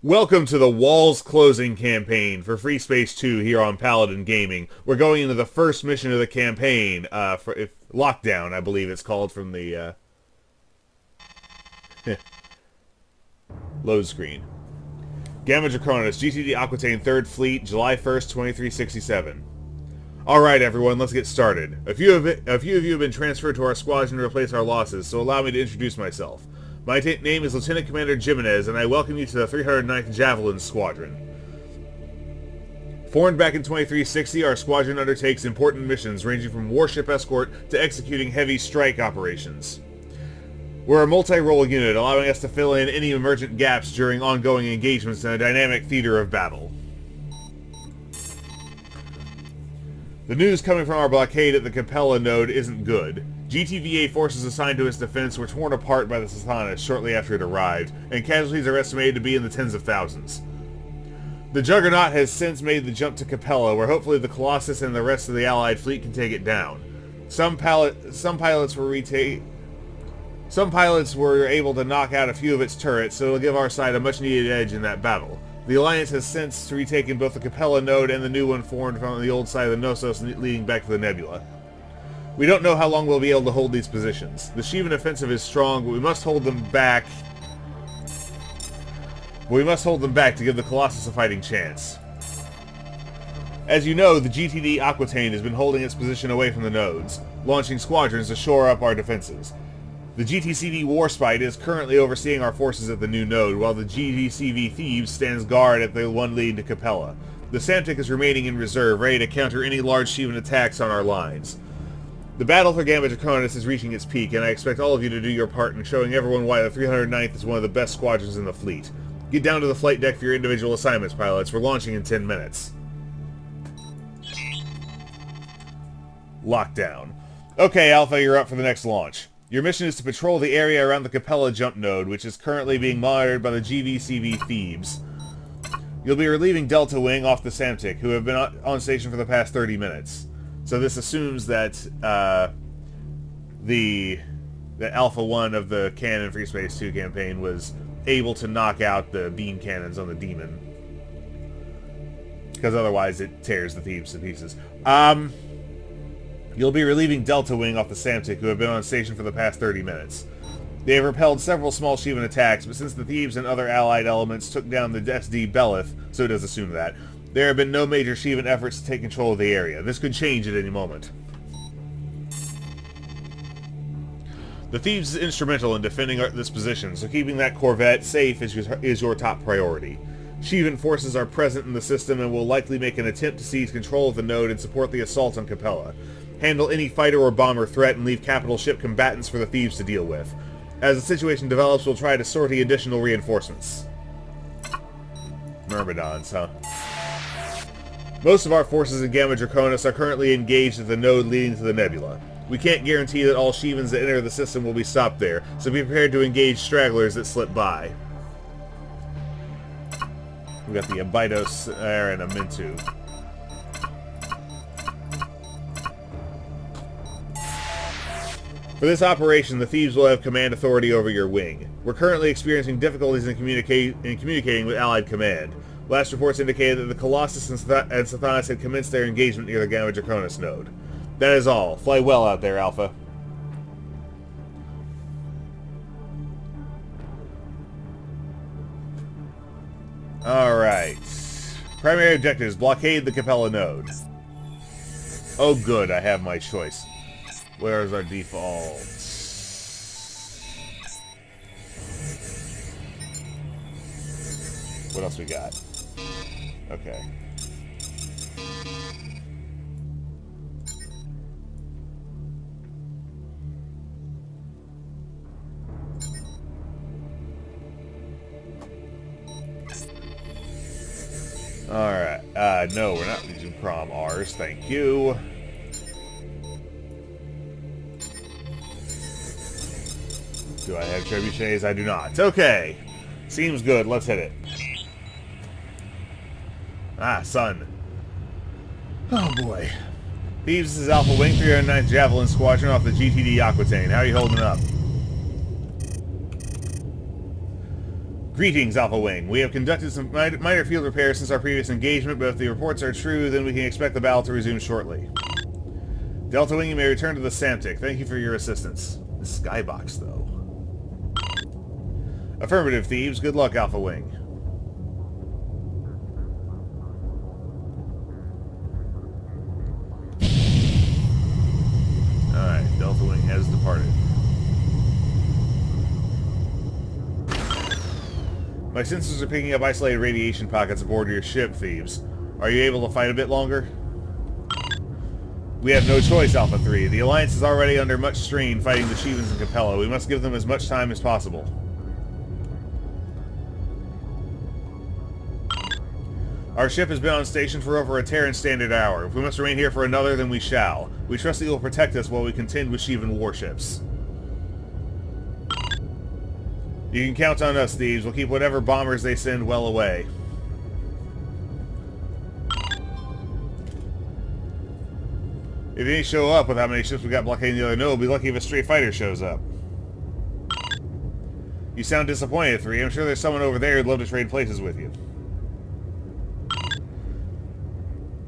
Welcome to the Walls Closing campaign for Freespace 2 here on Paladin Gaming. We're going into the first mission of the campaign, Lockdown, I believe it's called from the, load screen. Gamma Draconis, GTD Aquitaine 3rd Fleet, July 1st, 2367. Alright everyone, let's get started. A few of you have been transferred to our squadron to replace our losses, so allow me to introduce myself. My name is Lieutenant Commander Jimenez, and I welcome you to the 309th Javelins Squadron. Formed back in 2360, our squadron undertakes important missions ranging from warship escort to executing heavy strike operations. We're a multi-role unit, allowing us to fill in any emergent gaps during ongoing engagements in a dynamic theater of battle. The news coming from our blockade at the Capella node isn't good. GTVA forces assigned to its defense were torn apart by the Sathanas shortly after it arrived, and casualties are estimated to be in the tens of thousands. The Juggernaut has since made the jump to Capella, where hopefully the Colossus and the rest of the Allied fleet can take it down. Some pilots were able to knock out a few of its turrets, so it'll give our side a much-needed edge in that battle. The Alliance has since retaken both the Capella node and the new one formed from the old side of the Knossos leading back to the Nebula. We don't know how long we'll be able to hold these positions. The Shivan offensive is strong, but we must hold them back. To give the Colossus a fighting chance. As you know, the GTD Aquitaine has been holding its position away from the nodes, launching squadrons to shore up our defenses. The GTCV Warspite is currently overseeing our forces at the new node, while the GVCv Thebes stands guard at the one leading to Capella. The Samtic is remaining in reserve, ready to counter any large Shivan attacks on our lines. The battle for Gamma Draconis is reaching its peak, and I expect all of you to do your part in showing everyone why the 309th is one of the best squadrons in the fleet. Get down to the flight deck for your individual assignments, pilots. We're launching in 10 minutes. Lockdown. Okay, Alpha, you're up for the next launch. Your mission is to patrol the area around the Capella jump node, which is currently being monitored by the GVCv Thebes. You'll be relieving Delta Wing off the Samtic, who have been on station for the past 30 minutes. So this assumes that the Alpha 1 of the Canon Freespace 2 campaign was able to knock out the beam cannons on the Demon. Because otherwise it tears the Thebes to pieces. You'll be relieving Delta Wing off the Samtic, who have been on station for the past 30 minutes. They have repelled several small Shivan attacks, but since the Thebes and other allied elements took down the SD Belith, so it does assume that, there have been no major Shivan efforts to take control of the area. This could change at any moment. The Thebes is instrumental in defending this position, so keeping that corvette safe is your top priority. Shivan forces are present in the system and will likely make an attempt to seize control of the node and support the assault on Capella. Handle any fighter or bomber threat and leave capital ship combatants for the Thebes to deal with. As the situation develops, we'll try to sortie additional reinforcements. Myrmidons, huh? Most of our forces in Gamma Draconis are currently engaged at the node leading to the Nebula. We can't guarantee that all Shivans that enter the system will be stopped there, so be prepared to engage stragglers that slip by. We got the Abydos there and a Mintu. For this operation, the Thebes will have command authority over your wing. We're currently experiencing difficulties in communicating with Allied command. Last reports indicated that the Colossus and Sathanas had commenced their engagement near the Gamma Draconis node. That is all. Fly well out there, Alpha. Alright. Primary objectives: blockade the Capella node. Oh good, I have my choice. Where is our default? What else we got? Okay. Alright. No, we're not using prom R's. Thank you. Do I have trebuchets? I do not. Okay. Seems good. Let's hit it. Ah, sun. Oh boy. Thebes, this is Alpha Wing 309th Javelin Squadron off the GTD Aquitaine. How are you holding up? Greetings, Alpha Wing. We have conducted some minor field repairs since our previous engagement, but if the reports are true, then we can expect the battle to resume shortly. Delta Wing, you may return to the Samtic. Thank you for your assistance. The skybox, though. Affirmative, Thebes. Good luck, Alpha Wing. Alright, Delta Wing has departed. My sensors are picking up isolated radiation pockets aboard your ship, Thebes. Are you able to fight a bit longer? We have no choice, Alpha 3. The Alliance is already under much strain fighting the Shivans and Capella. We must give them as much time as possible. Our ship has been on station for over a Terran Standard Hour. If we must remain here for another, then we shall. We trust that you will protect us while we contend with Shivan warships. You can count on us, Thebes. We'll keep whatever bombers they send well away. If any show up with how many ships we got blockading the other node, we'll be lucky if a stray fighter shows up. You sound disappointed, 3. I'm sure there's someone over there who'd love to trade places with you.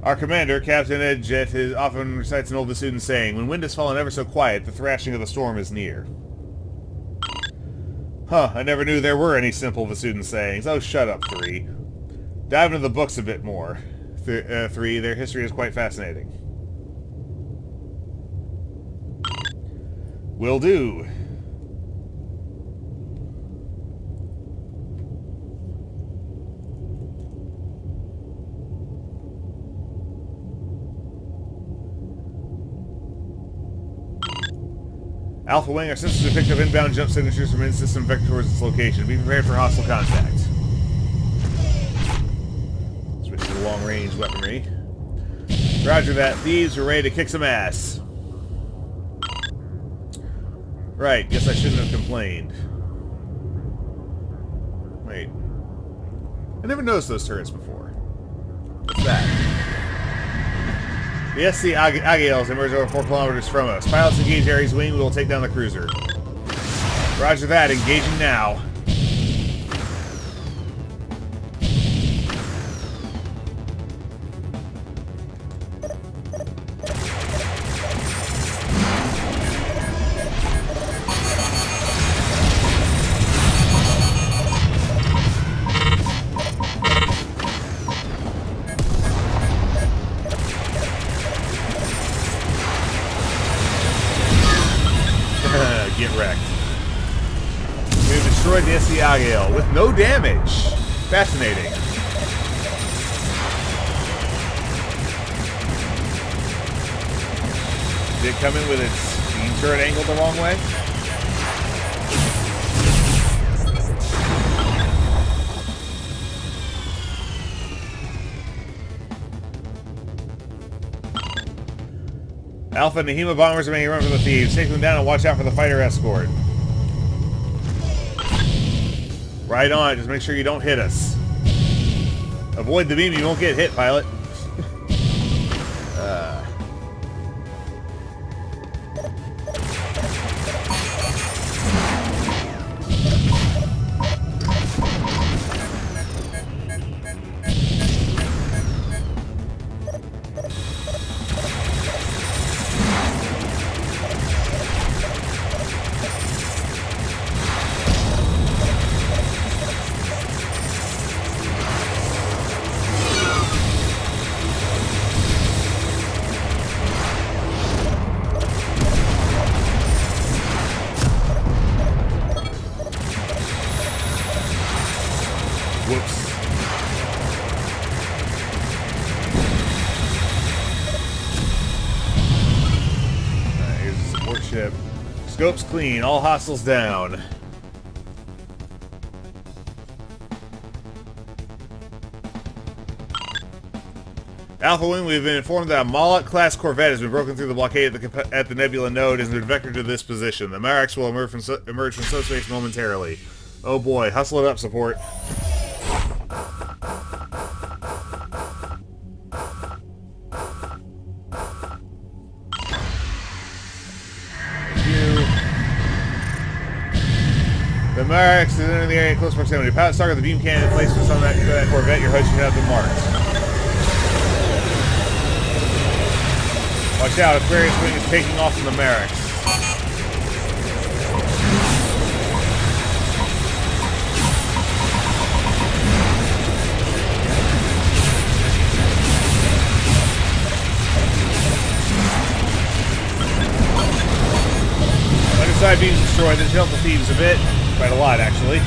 Our commander, Captain Ed Jet, often recites an old Vasudan saying, when wind has fallen ever so quiet, the thrashing of the storm is near. Huh, I never knew there were any simple Vasudan sayings. Oh, shut up, 3. Dive into the books a bit more. 3, their history is quite fascinating. Will do. Alpha Wing, our sensors have picked up inbound jump signatures from in-system vector towards its location. Be prepared for hostile contact. Switch to the long-range weaponry. Roger that. Thieves, we're ready to kick some ass. Right, guess I shouldn't have complained. Wait. I never noticed those turrets before. What's that? The SC Agales emerged over 4 kilometers from us. Pilots engage Ares Wing, we will take down the cruiser. Roger that, engaging now. Get wrecked. We've destroyed the SC Agale with no damage. Fascinating. Did it come in with its beam turret angled the wrong way? Alpha and Nahima bombers are making a run for the thieves. Take them down and watch out for the fighter escort. Right on, just make sure you don't hit us. Avoid the beam, you won't get hit, pilot. Whoops. Alright, here's the support ship. Scope's clean, all hostiles down. Alpha Wing, we've been informed that a Moloch-class corvette has been broken through the blockade at the Nebula node and has been vectored to this position. The Marax will emerge from subspace momentarily. Oh boy, hustle it up, support. The Merrick's is in the area in close proximity. Pilots target the beam cannon placements on that Corvette. Your HUD should have them marked. Watch out, Aquarius wing is taking off from the Merrick's. Side beams destroyed. This helped the Thebes a bit. Quite a lot, actually.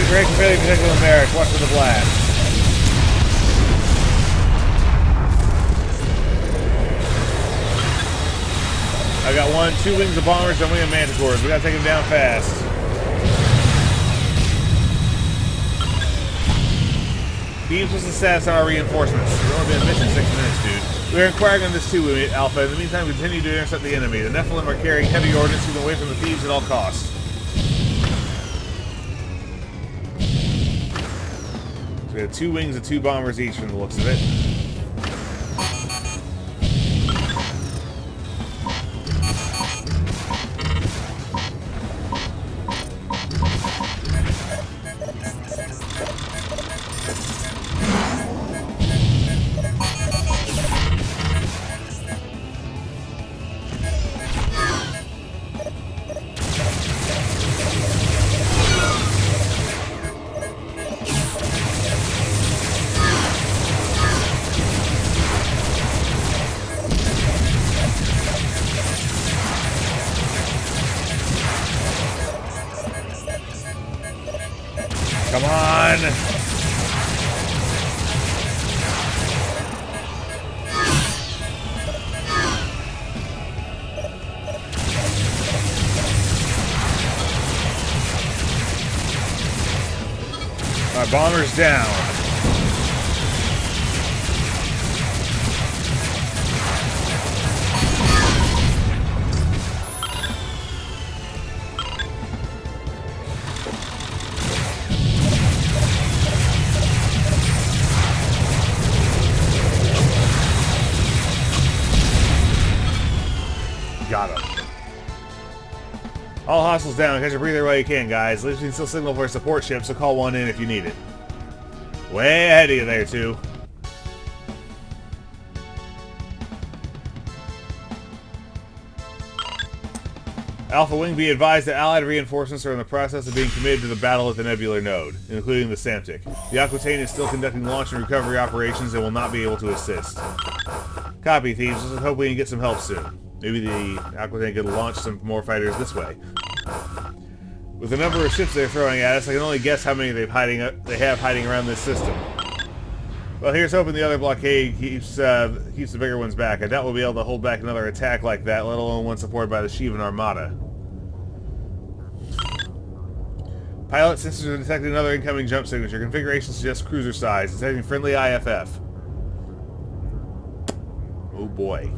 Great completely protected the Merrick. Watch for the blast. I got two wings of bombers, and a wing of manticores. We gotta take them down fast. Thebes was the status on our reinforcements. We've only been in mission 6 minutes, dude. We're inquiring on this too, Alpha. In the meantime, continue to intercept the enemy. The Nephilim are carrying heavy ordnance, keeping away from the Thebes at all costs. So we have 2 wings and 2 bombers each from the looks of it. Come on! My bomber's down. Got him. All hostiles down. Catch a breather while you can, guys. Leaves can still signal for a support ship, so call one in if you need it. Way ahead of you there, too. Alpha Wing, be advised that Allied reinforcements are in the process of being committed to the battle at the Nebular Node, including the Samtic. The Aquitaine is still conducting launch and recovery operations and will not be able to assist. Copy, Thieves. Let's hope we can get some help soon. Maybe the Aquitaine could launch some more fighters this way. With the number of ships they're throwing at us, I can only guess how many they have hiding around this system. Well, here's hoping the other blockade keeps the bigger ones back. I doubt we'll be able to hold back another attack like that, let alone one supported by the Shivan Armada. Pilot sensors have detected another incoming jump signature. Configuration suggests cruiser size. Detecting friendly IFF. Oh boy.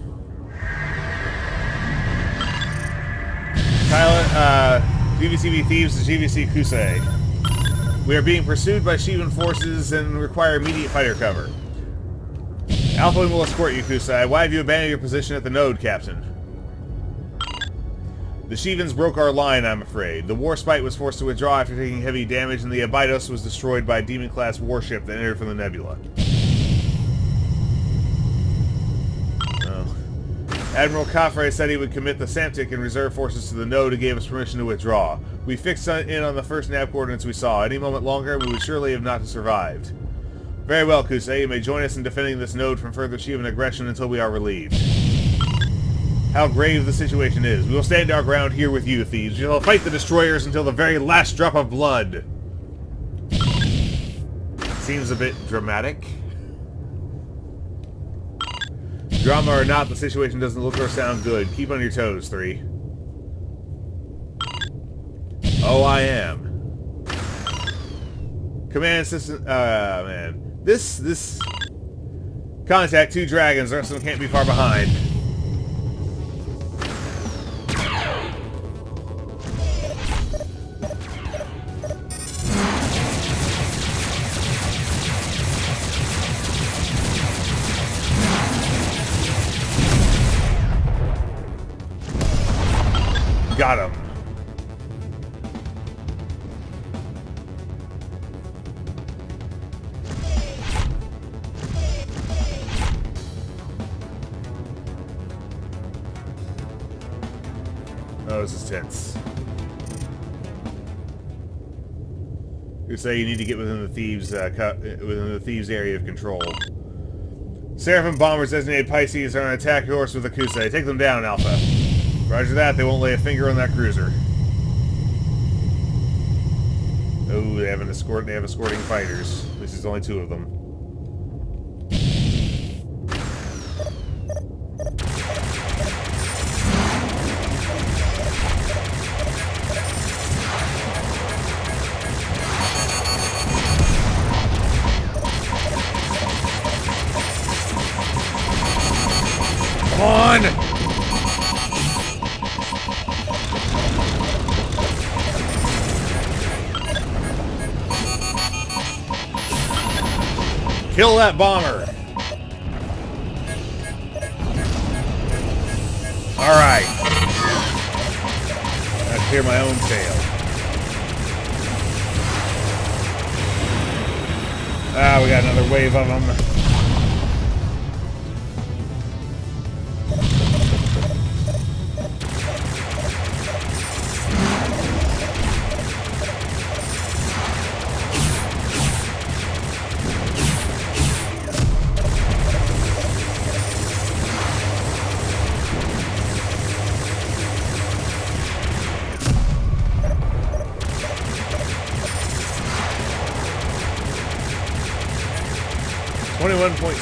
Pilot, GVCv Thebes to GVC Kusei. We are being pursued by Shivan forces and require immediate fighter cover. Alpha will escort you, Kusei. Why have you abandoned your position at the node, Captain? The Shivans broke our line, I'm afraid. The Warspite was forced to withdraw after taking heavy damage, and the Abydos was destroyed by a Demon-class warship that entered from the nebula. Admiral Cavalry said he would commit the Samtic and reserve forces to the node and gave us permission to withdraw. We fixed in on the first nav coordinates we saw. Any moment longer, we would surely have not survived. Very well, Kusei. You may join us in defending this node from further Shivan aggression until we are relieved. How grave the situation is. We will stand our ground here with you, Thieves. We will fight the destroyers until the very last drop of blood. Seems a bit dramatic. Drama or not, the situation doesn't look or sound good. Keep on your toes, 3. Oh, I am. Command system... man. This... Contact 2 dragons. The rest of them can't be far behind. Got him. Oh, this is tense. You say you need to get within the Thebes, area of control. Seraphim bombers designated Pisces are on attack course with the Kusei. Take them down, Alpha. Roger that. They won't lay a finger on that cruiser. Oh, they have an escort. They have escorting fighters. At least there's only 2 of them. Come on! Kill that bomber! Alright. I clear my own tail. Ah, we got another wave of them.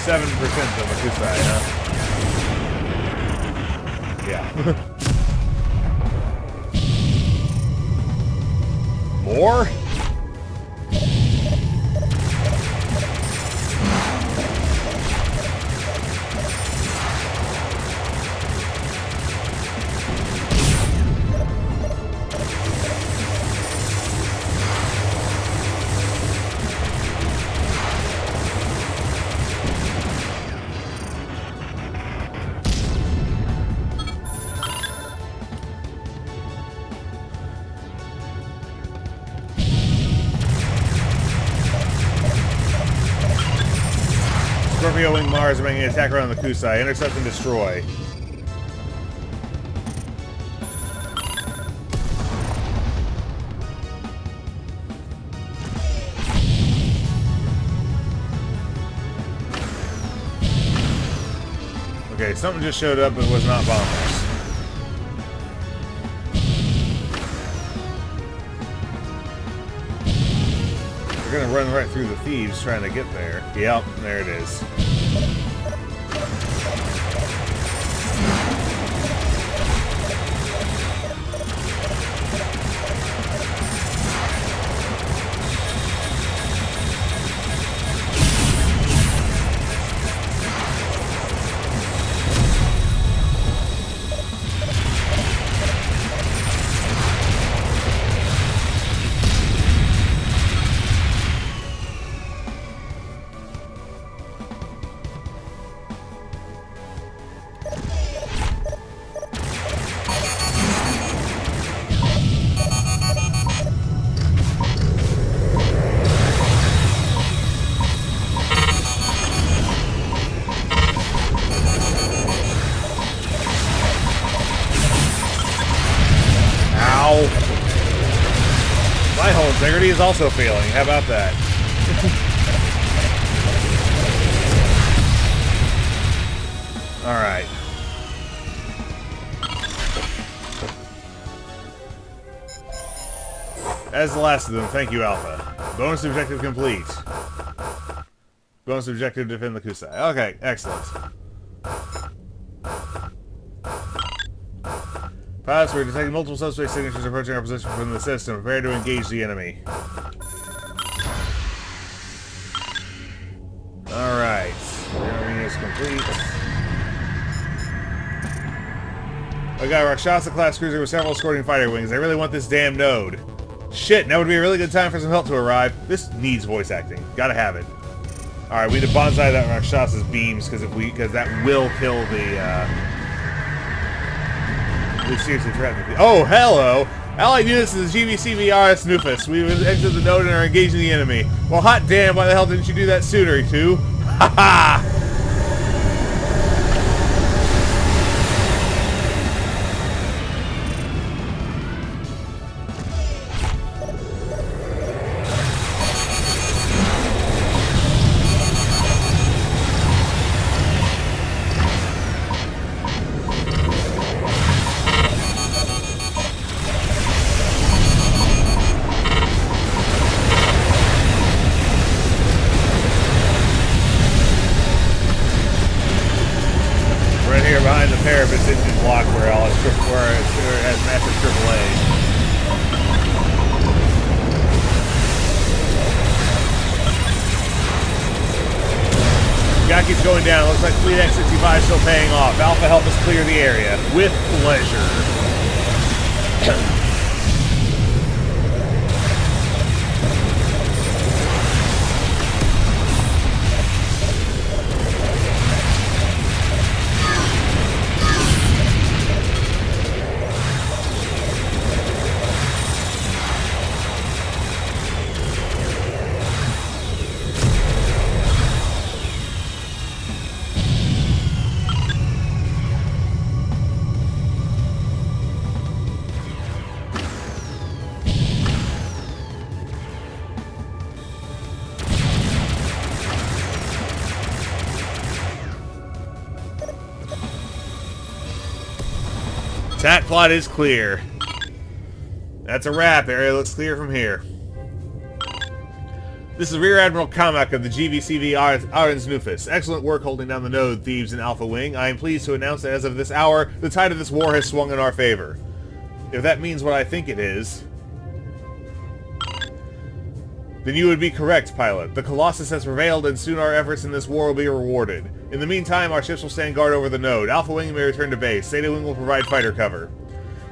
.7% of the Kusai, huh? Yeah. More? Scorpio Wing Mars are making an attack around the Kusai. Intercept and destroy. Okay, something just showed up but was not bombers. We're gonna run right through the Thebes trying to get there. Yep, there it is. My whole integrity is also failing. How about that? Alright. As the last of them, thank you, Alpha. Bonus objective complete. Bonus objective defend the Kusai. Okay, excellent. Pilots, we're detecting multiple suspect signatures approaching our position from the system. Prepare to engage the enemy. Alright. Rearm is complete. I got a Rakshasa-class cruiser with several escorting fighter wings. I really want this damn node. Shit, now would be a really good time for some help to arrive. This needs voice acting. Gotta have it. Alright, we need to bonsai that Rakshasa's beams, because that will kill the, We seriously threatened the... Oh, hello! Allied units to the GVCv Thebes. We've exited the node and are engaging the enemy. Well, hot damn, why the hell didn't you do that sooner, too? Ha ha! Behind the parapet's engine block where it has massive AAA. Guy keeps going down. Looks like Fleet X65 is still paying off. Alpha, help us clear the area. With pleasure. That plot is clear. That's a wrap. Area looks clear from here. This is Rear Admiral Kamak of the GVCv Thebes. Excellent work holding down the node, Thebes and Alpha Wing. I am pleased to announce that as of this hour, the tide of this war has swung in our favor. If that means what I think it is, then you would be correct, pilot. The Colossus has prevailed, and soon our efforts in this war will be rewarded. In the meantime, our ships will stand guard over the node. Alpha Wing may return to base. Zeta Wing will provide fighter cover.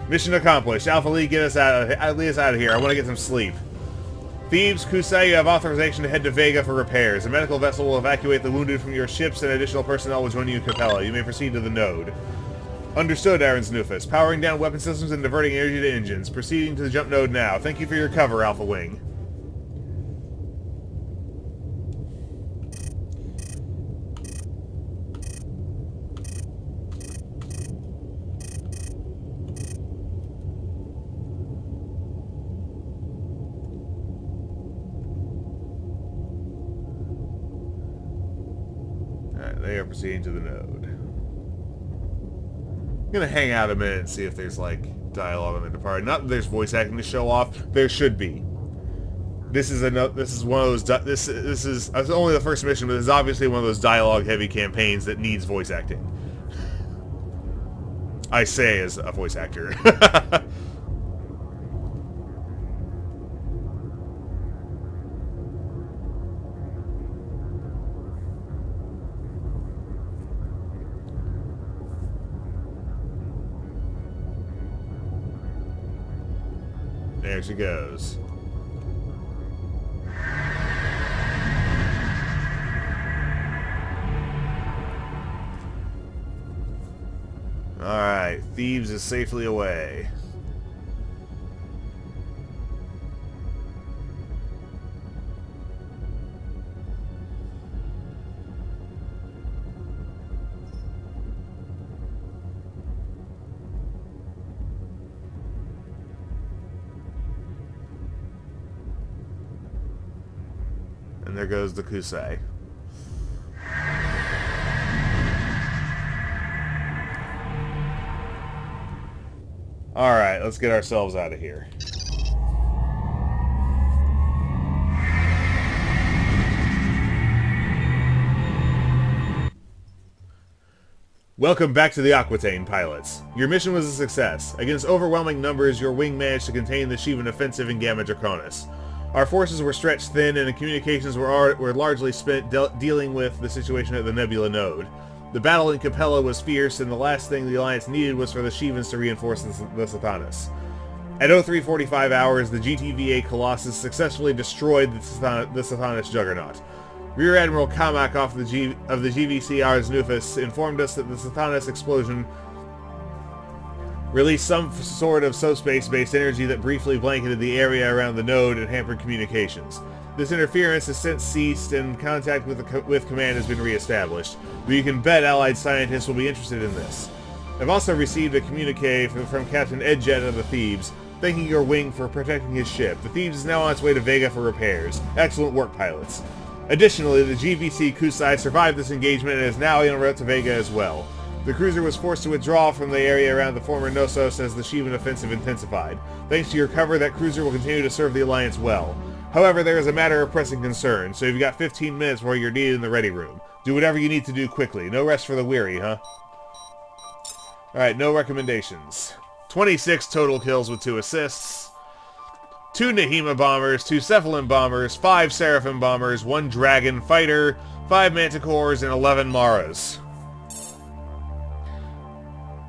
Mission accomplished. Alpha Lead, lead us out of here. I want to get some sleep. Thebes, Kusai, you have authorization to head to Vega for repairs. A medical vessel will evacuate the wounded from your ships, and additional personnel will join you in Capella. You may proceed to the node. Understood, Nufus. Powering down weapon systems and diverting energy to engines. Proceeding to the jump node now. Thank you for your cover, Alpha Wing. They are proceeding to the node. I'm gonna hang out a minute and see if there's like dialogue on the departed. Not that there's voice acting to show off. There should be. This is one of those. This is only the first mission, but it's obviously one of those dialogue-heavy campaigns that needs voice acting. I say as a voice actor. There she goes. Alright, Thebes is safely away. And there goes the Kusai. Alright, let's get ourselves out of here. Welcome back to the Aquitaine, pilots. Your mission was a success. Against overwhelming numbers, your wing managed to contain the Shivan offensive in Gamma Draconis. Our forces were stretched thin, and the communications were largely spent dealing with the situation at the Nebula node. The battle in Capella was fierce, and the last thing the Alliance needed was for the Shivans to reinforce the Sathanas. At 03:45 hours, the GTVA Colossus successfully destroyed the Sathanas juggernaut. Rear Admiral Kamak of the GVC Thebes informed us that the Sathanas explosion released some sort of subspace-based energy that briefly blanketed the area around the node and hampered communications. This interference has since ceased and contact with command has been re-established, but you can bet Allied scientists will be interested in this. I've also received a communique from Captain Edjet of the Thebes, thanking your wing for protecting his ship. The Thebes is now on its way to Vega for repairs. Excellent work, pilots. Additionally, the GVC Kusai survived this engagement and is now en route to Vega as well. The cruiser was forced to withdraw from the area around the former Knossos as the Shivan offensive intensified. Thanks to your cover, that cruiser will continue to serve the Alliance well. However, there is a matter of pressing concern, so you've got 15 minutes where you're needed in the ready room. Do whatever you need to do quickly. No rest for the weary, huh? Alright, no recommendations. 26 total kills with 2 assists. 2 Nahima bombers, 2 Cephalon bombers, 5 Seraphim bombers, 1 Dragon fighter, 5 Manticores, and 11 Maras.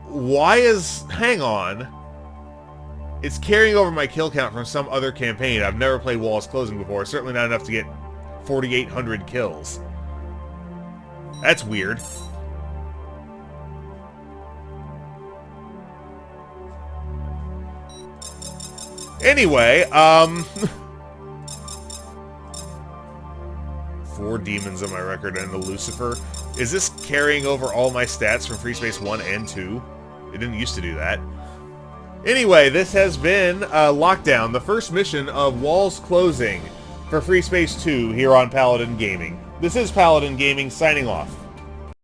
Why is... hang on. It's carrying over my kill count from some other campaign. I've never played Walls Closing before. Certainly not enough to get 4,800 kills. That's weird. Anyway, 4 demons on my record and a Lucifer. Is this carrying over all my stats from Freespace 1 and 2? It didn't used to do that. Anyway, this has been Lockdown, the first mission of Walls Closing for Freespace 2 here on Paladin Gaming. This is Paladin Gaming signing off.